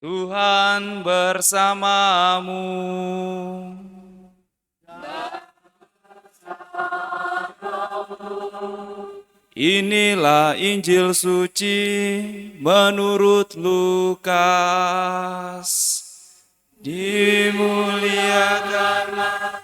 Tuhan bersamamu. Inilah Injil suci menurut Lukas. Dimuliakanlah.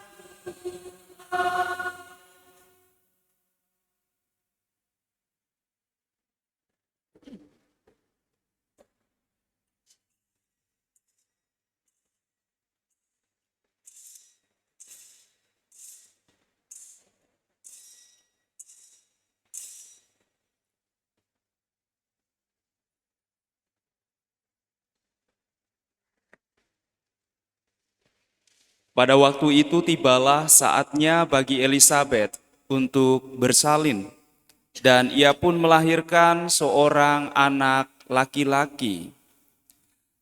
Pada waktu itu tibalah saatnya bagi Elisabet untuk bersalin, dan ia pun melahirkan seorang anak laki-laki.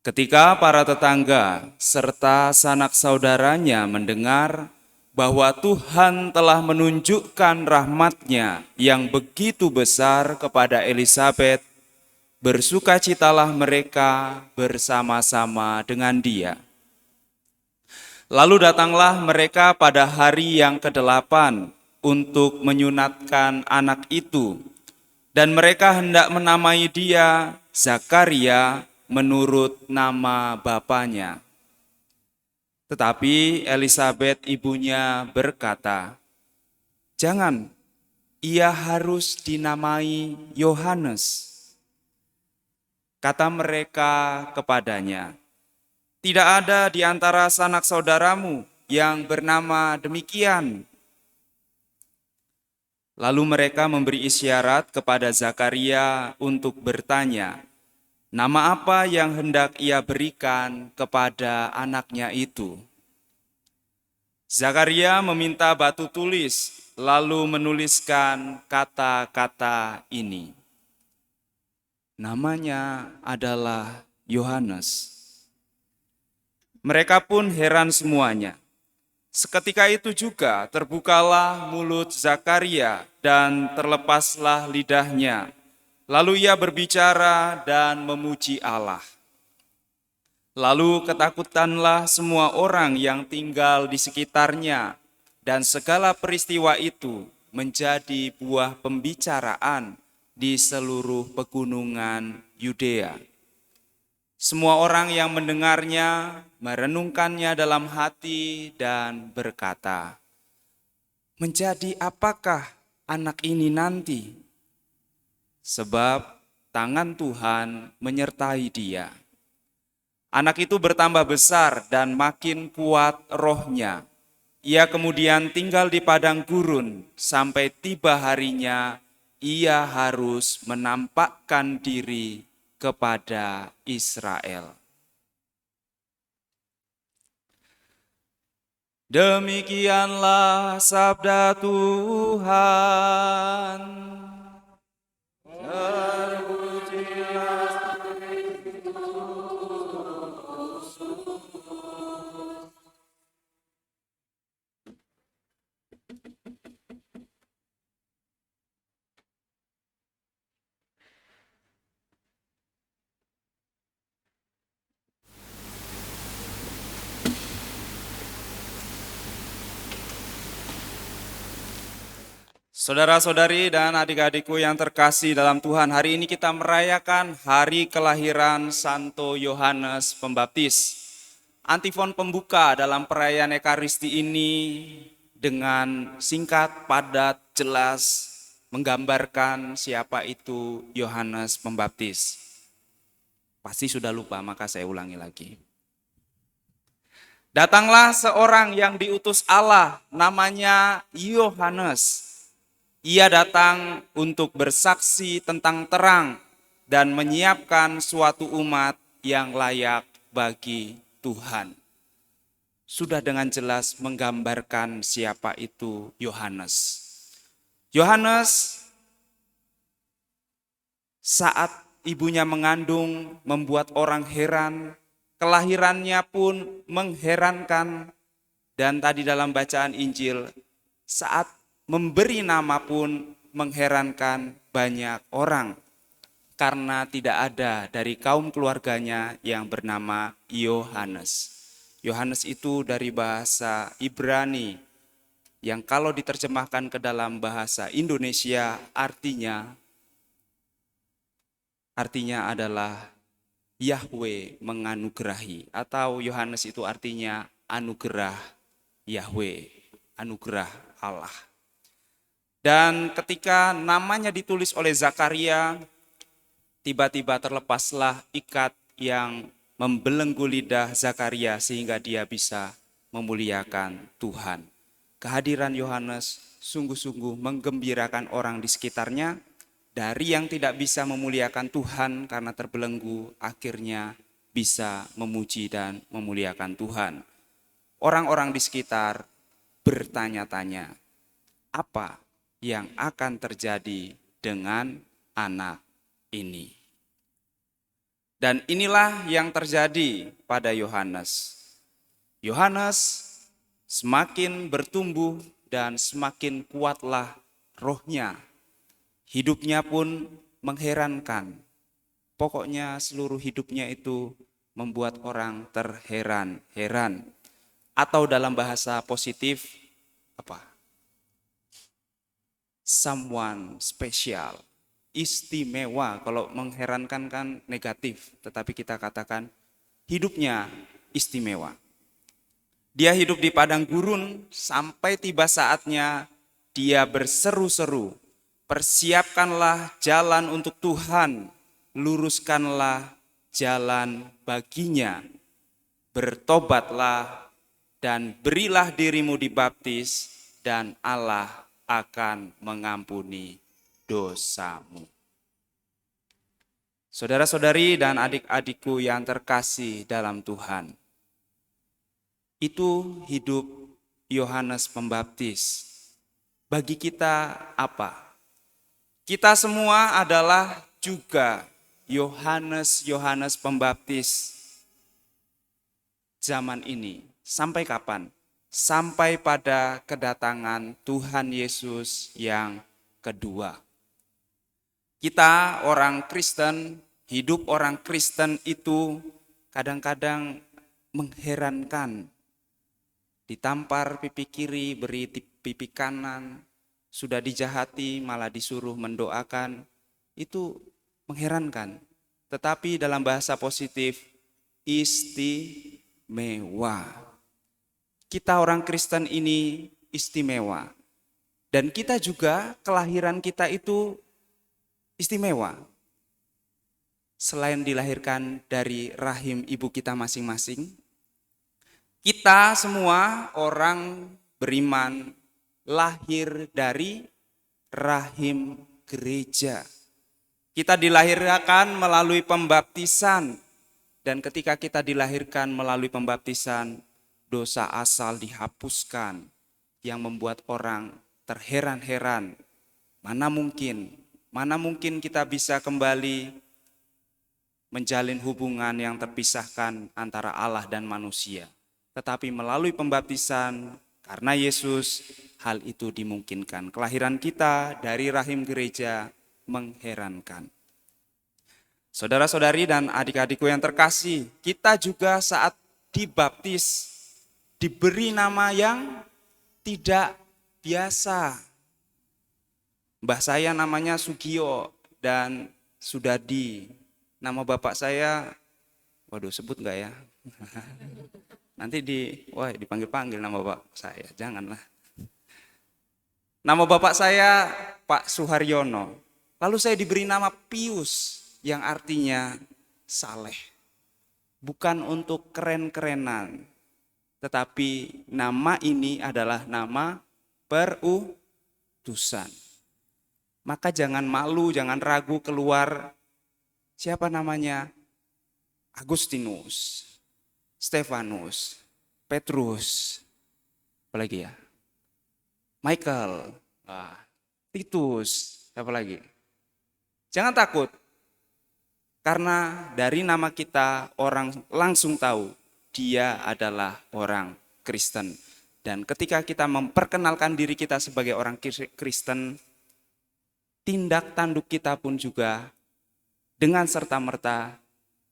Ketika para tetangga serta sanak saudaranya mendengar bahwa Tuhan telah menunjukkan rahmat-Nya yang begitu besar kepada Elisabet, bersukacitalah mereka bersama-sama dengan dia. Lalu datanglah mereka pada hari yang ke-8 untuk menyunatkan anak itu, dan mereka hendak menamai dia Zakaria menurut nama bapaknya. Tetapi Elisabet ibunya berkata, "Jangan, ia harus dinamai Yohanes." Kata mereka kepadanya, "Tidak ada di antara sanak saudaramu yang bernama demikian." Lalu mereka memberi isyarat kepada Zakaria untuk bertanya, nama apa yang hendak ia berikan kepada anaknya itu. Zakaria meminta batu tulis, lalu menuliskan kata-kata ini. Namanya adalah Yohanes. Mereka pun heran semuanya. Seketika itu juga terbukalah mulut Zakaria dan terlepaslah lidahnya. Lalu ia berbicara dan memuji Allah. Lalu ketakutanlah semua orang yang tinggal di sekitarnya, dan segala peristiwa itu menjadi buah pembicaraan di seluruh pegunungan Yudea. Semua orang yang mendengarnya merenungkannya dalam hati dan berkata, "Menjadi apakah anak ini nanti? Sebab tangan Tuhan menyertai dia." Anak itu bertambah besar dan makin kuat rohnya. Ia kemudian tinggal di padang gurun sampai tiba harinya ia harus menampakkan diri kepada Israel. Demikianlah sabda Tuhan. Terpujilah. Saudara-saudari dan adik-adikku yang terkasih dalam Tuhan, hari ini kita merayakan hari kelahiran Santo Yohanes Pembaptis. Antifon pembuka dalam perayaan Ekaristi ini dengan singkat, padat, jelas, menggambarkan siapa itu Yohanes Pembaptis. Pasti sudah lupa, maka saya ulangi lagi. Datanglah seorang yang diutus Allah, namanya Yohanes. Ia datang untuk bersaksi tentang terang dan menyiapkan suatu umat yang layak bagi Tuhan. Sudah dengan jelas menggambarkan siapa itu Yohanes. Yohanes saat ibunya mengandung membuat orang heran, kelahirannya pun mengherankan, dan tadi dalam bacaan Injil saat memberi nama pun mengherankan banyak orang. karena tidak ada dari kaum keluarganya yang bernama Yohanes. Yohanes itu dari bahasa Ibrani yang kalau diterjemahkan ke dalam bahasa Indonesia artinya adalah Yahweh menganugerahi, atau Yohanes itu artinya anugerah Yahweh, anugerah Allah. Dan ketika namanya ditulis oleh Zakaria, tiba-tiba terlepaslah ikat yang membelenggu lidah Zakaria sehingga dia bisa memuliakan Tuhan. Kehadiran Yohanes sungguh-sungguh menggembirakan orang di sekitarnya. Dari yang tidak bisa memuliakan Tuhan karena terbelenggu, akhirnya bisa memuji dan memuliakan Tuhan. Orang-orang di sekitar bertanya-tanya, apa yang akan terjadi dengan anak ini? Dan inilah yang terjadi pada Yohanes. Yohanes semakin bertumbuh dan semakin kuatlah rohnya. Hidupnya pun mengherankan. Pokoknya seluruh hidupnya itu membuat orang terheran-heran. Atau dalam bahasa positif, someone special, istimewa. Kalau mengherankan kan negatif, tetapi kita katakan hidupnya istimewa. Dia hidup di padang gurun sampai tiba saatnya dia berseru-seru, persiapkanlah jalan untuk Tuhan, luruskanlah jalan baginya, bertobatlah dan berilah dirimu dibaptis dan Allah akan mengampuni dosamu. Saudara-saudari dan adik-adikku yang terkasih dalam Tuhan, itu hidup Yohanes Pembaptis. Bagi kita apa? Kita semua adalah juga Yohanes Pembaptis zaman ini. Sampai kapan? Sampai pada kedatangan Tuhan Yesus yang kedua. Kita orang Kristen, hidup orang Kristen itu kadang-kadang mengherankan. Ditampar pipi kiri, beri pipi kanan, sudah dijahati malah disuruh mendoakan, itu mengherankan. Tetapi dalam bahasa positif, istimewa. Kita orang Kristen ini istimewa. Dan kita juga, kelahiran kita itu istimewa. Selain dilahirkan dari rahim ibu kita masing-masing, kita semua orang beriman lahir dari rahim gereja. Kita dilahirkan melalui pembaptisan, dan ketika kita dilahirkan melalui pembaptisan, dosa asal dihapuskan, yang membuat orang terheran-heran. Mana mungkin kita bisa kembali menjalin hubungan yang terpisahkan antara Allah dan manusia. Tetapi melalui pembaptisan, karena Yesus, hal itu dimungkinkan. Kelahiran kita dari rahim gereja mengherankan. Saudara-saudari dan adik-adikku yang terkasih, kita juga saat dibaptis diberi nama yang tidak biasa. Mbah saya namanya Sugio dan Sudadi. Nama bapak saya, waduh sebut enggak ya? Nanti dipanggil-panggil nama bapak saya, janganlah. Nama bapak saya Pak Suharyono. Lalu saya diberi nama Pius yang artinya saleh. Bukan untuk keren-kerenan, tetapi nama ini adalah nama perutusan. Maka jangan malu, jangan ragu keluar siapa namanya? Agustinus, Stefanus, Petrus, apalagi ya? Michael, Titus, apa lagi? Jangan takut, karena dari nama kita orang langsung tahu dia adalah orang Kristen. Dan ketika kita memperkenalkan diri kita sebagai orang Kristen, tindak tanduk kita pun juga dengan serta-merta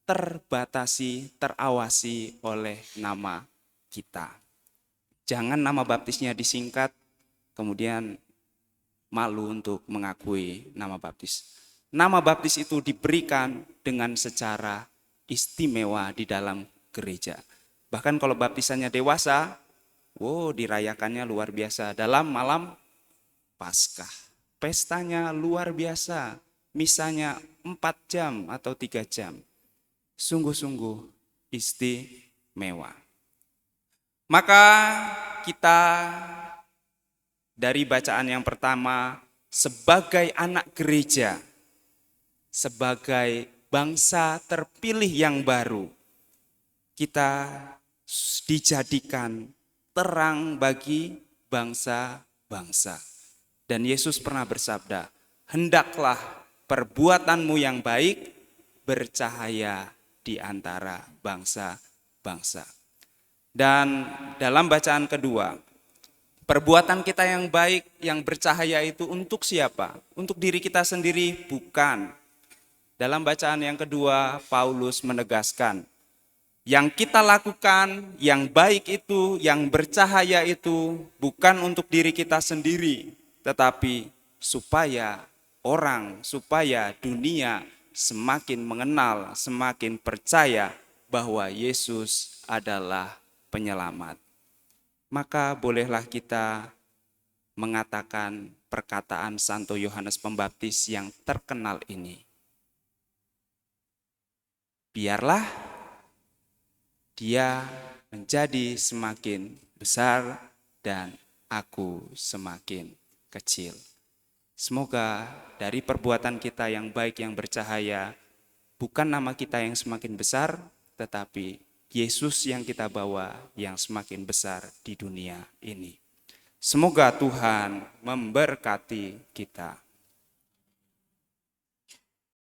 terbatasi, terawasi oleh nama kita. Jangan nama baptisnya disingkat, kemudian malu untuk mengakui nama baptis. Nama baptis itu diberikan dengan secara istimewa di dalam gereja. Bahkan kalau baptisannya dewasa, dirayakannya luar biasa dalam malam Paskah. Pestanya luar biasa, misanya 4 jam atau 3 jam. Sungguh-sungguh istimewa. Maka kita dari bacaan yang pertama, sebagai anak gereja, sebagai bangsa terpilih yang baru, kita dijadikan terang bagi bangsa-bangsa. Dan Yesus pernah bersabda, hendaklah perbuatanmu yang baik bercahaya di antara bangsa-bangsa. Dan dalam bacaan kedua, perbuatan kita yang baik, yang bercahaya itu untuk siapa? Untuk diri kita sendiri? Bukan. Dalam bacaan yang kedua, Paulus menegaskan, yang kita lakukan, yang baik itu, yang bercahaya itu, bukan untuk diri kita sendiri, tetapi supaya orang, supaya dunia semakin mengenal, semakin percaya bahwa Yesus adalah penyelamat. Maka bolehlah kita mengatakan perkataan Santo Yohanes Pembaptis yang terkenal ini. Biarlah dia menjadi semakin besar dan aku semakin kecil. Semoga dari perbuatan kita yang baik, yang bercahaya, bukan nama kita yang semakin besar, tetapi Yesus yang kita bawa yang semakin besar di dunia ini. Semoga Tuhan memberkati kita.